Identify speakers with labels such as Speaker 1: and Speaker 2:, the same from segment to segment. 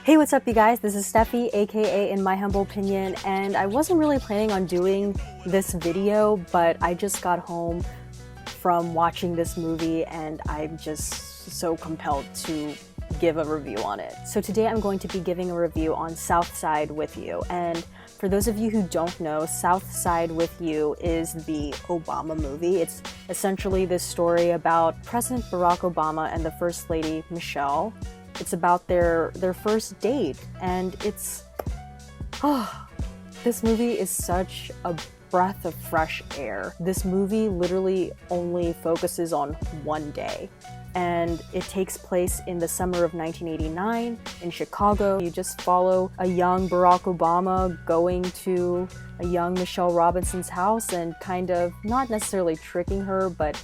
Speaker 1: Hey, what's up you guys? This is Steffi, aka In My Humble Opinion, and I wasn't really planning on doing this video, but I just got home from watching this movie and I'm just so compelled to give a review on it. So today I'm going to be giving a review on Southside With You, and for those of you who don't know, Southside With You is the Obama movie. It's essentially this story about President Barack Obama and the First Lady Michelle. It's about their first date, and it's, this movie is such a breath of fresh air. This movie literally only focuses on one day, and it takes place in the summer of 1989 in Chicago. You just follow a young Barack Obama going to a young Michelle Robinson's house and kind of not necessarily tricking her, but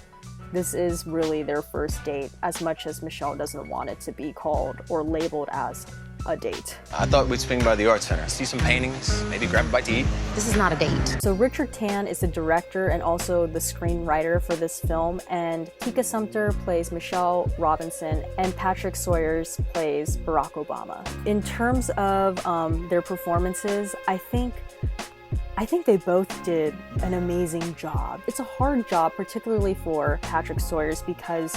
Speaker 1: this is really their first date, as much as Michelle doesn't want it to be called or labeled as a date.
Speaker 2: I thought we'd swing by the art center, see some paintings, maybe grab a bite to eat.
Speaker 3: This is not a date.
Speaker 1: So Richard Tanne is the director and also the screenwriter for this film, and Tika Sumpter plays Michelle Robinson and Patrick Sawyers plays Barack Obama. In terms of their performances, I think they both did an amazing job. It's a hard job, particularly for Patrick Sawyers, because,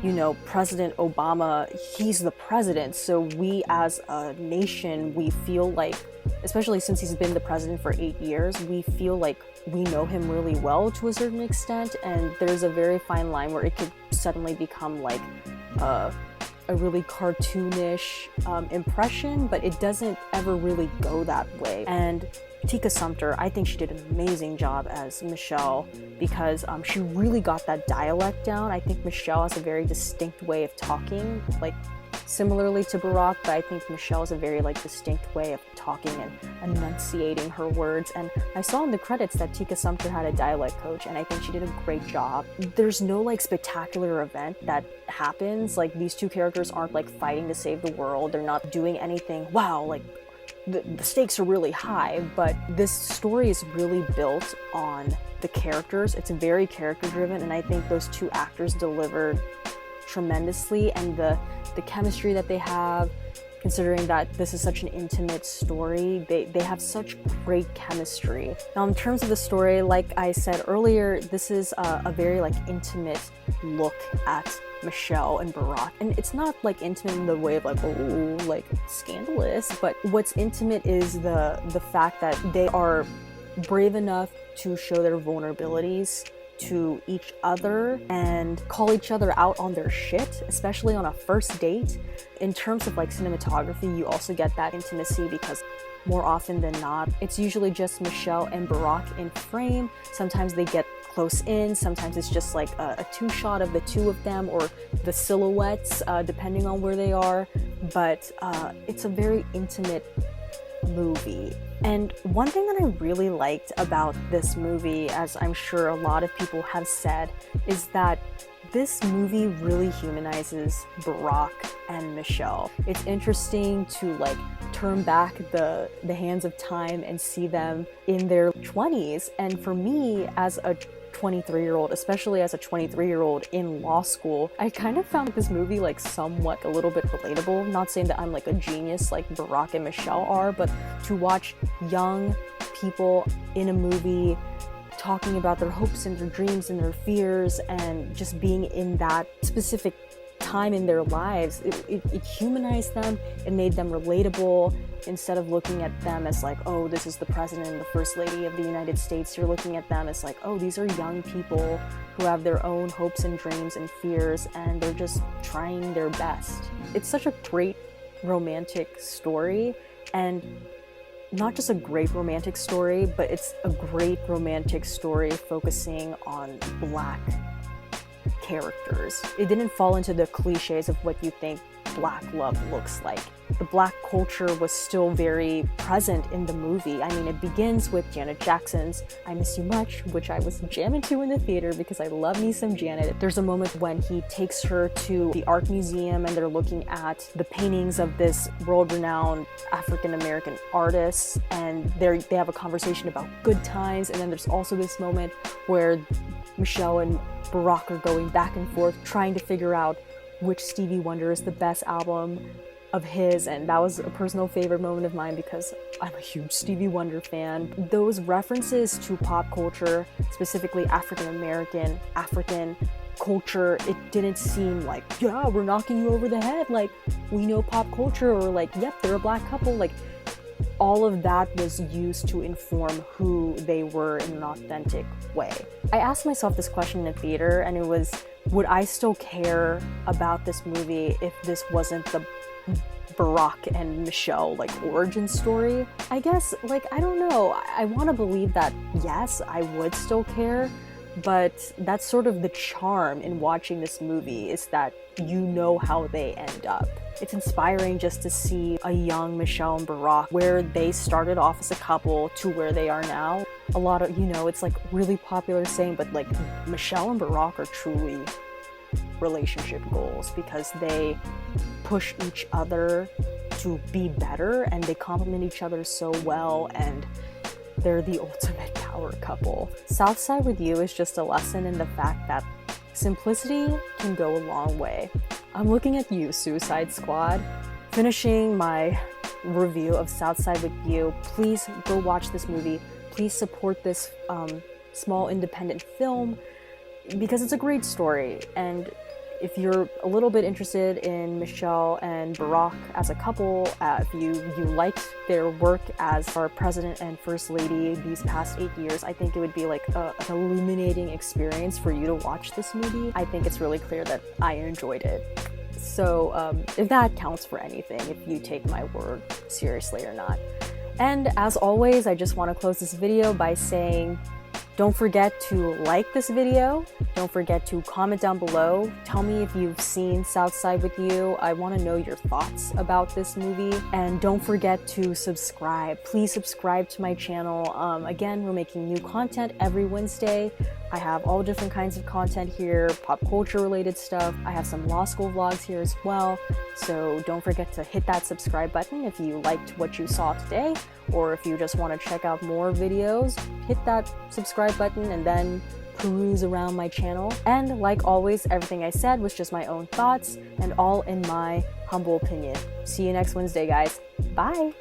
Speaker 1: you know, President Obama, he's the president, so we as a nation, we feel like, especially since he's been the president for 8 years, we feel like we know him really well to a certain extent, and there's a very fine line where it could suddenly become like a really cartoonish impression, but it doesn't ever really go that way. And Tika Sumpter, I think she did an amazing job as Michelle, because she really got that dialect down. I think Michelle has a very distinct way of talking, like similarly to Barack, but I think Michelle has a very distinct way of talking and enunciating her words. And I saw in the credits that Tika Sumpter had a dialect coach, and I think she did a great job. There's no spectacular event that happens. These two characters aren't fighting to save the world. They're not doing anything, wow, the stakes are really high, but this story is really built on the characters. It's very character driven, and I think those two actors delivered tremendously, and the chemistry that they have, considering that this is such an intimate story, they have such great chemistry. Now, in terms of the story, like I said earlier, this is a very intimate look at Michelle and Barack, and it's not intimate in the way of scandalous, but what's intimate is the fact that they are brave enough to show their vulnerabilities to each other and call each other out on their shit, especially on a first date. In terms of cinematography, you also get that intimacy, because more often than not, it's usually just Michelle and Barack in frame. Sometimes they get close in, sometimes it's just a two-shot of the two of them, or the silhouettes, depending on where they are. But it's a very intimate movie. And one thing that I really liked about this movie, as I'm sure a lot of people have said, is that this movie really humanizes Barack and Michelle. It's interesting to turn back the hands of time and see them in their 20s. And for me, as a 23-year-old, especially as a 23-year-old in law school, I kind of found this movie somewhat a little bit relatable. Not saying that I'm a genius like Barack and Michelle are, but to watch young people in a movie talking about their hopes and their dreams and their fears, and just being in that specific time in their lives, it humanized them. It made them relatable. Instead of looking at them as oh, this is the president and the first lady of the United States, you're looking at them as oh, these are young people who have their own hopes and dreams and fears, and they're just trying their best. It's such a great romantic story, and not just a great romantic story, but it's a great romantic story focusing on Black characters. It didn't fall into the cliches of what you think Black love looks like. The Black culture was still very present in the movie. I mean, it begins with Janet Jackson's I Miss You Much, which I was jamming to in the theater because I love me some Janet. There's a moment when he takes her to the art museum and they're looking at the paintings of this world-renowned African-American artist, and they have a conversation about good times. And then there's also this moment where Michelle and Barack are going back and forth trying to figure out which Stevie Wonder is the best album of his, and that was a personal favorite moment of mine because I'm a huge Stevie Wonder fan. Those references to pop culture, specifically African American, African culture, it didn't seem like, yeah, we're knocking you over the head, like, we know pop culture, or like, yep, they're a black couple. Like, all of that was used to inform who they were in an authentic way. I asked myself this question in theater, and it was, would I still care about this movie if this wasn't the Barack and Michelle like origin story? I guess, like, I don't know. I want to believe that yes, I would still care, but that's sort of the charm in watching this movie, is that you know how they end up. It's inspiring just to see a young Michelle and Barack, where they started off as a couple to where they are now. A lot of, you know, it's like really popular saying, but like Michelle and Barack are truly relationship goals because they push each other to be better and they complement each other so well, and they're the ultimate power couple. Southside With You is just a lesson in the fact that simplicity can go a long way. I'm looking at you, Suicide Squad. Finishing my review of Southside With You, please go watch this movie. Please support this small independent film because it's a great story. And if you're a little bit interested in Michelle and Barack as a couple, if you liked their work as our president and first lady these past 8 years, I think it would be like an illuminating experience for you to watch this movie. I think it's really clear that I enjoyed it. So if that counts for anything, if you take my word seriously or not. And as always, I just want to close this video by saying, don't forget to like this video. Don't forget to comment down below. Tell me if you've seen Southside With You. I want to know your thoughts about this movie. And don't forget to subscribe. Please subscribe to my channel. Again, we're making new content every Wednesday. I have all different kinds of content here, pop culture related stuff. I have some law school vlogs here as well. So don't forget to hit that subscribe button if you liked what you saw today, or if you just want to check out more videos, hit that subscribe button and then peruse around my channel. And like always, everything I said was just my own thoughts and all in my humble opinion. See you next Wednesday, guys. Bye.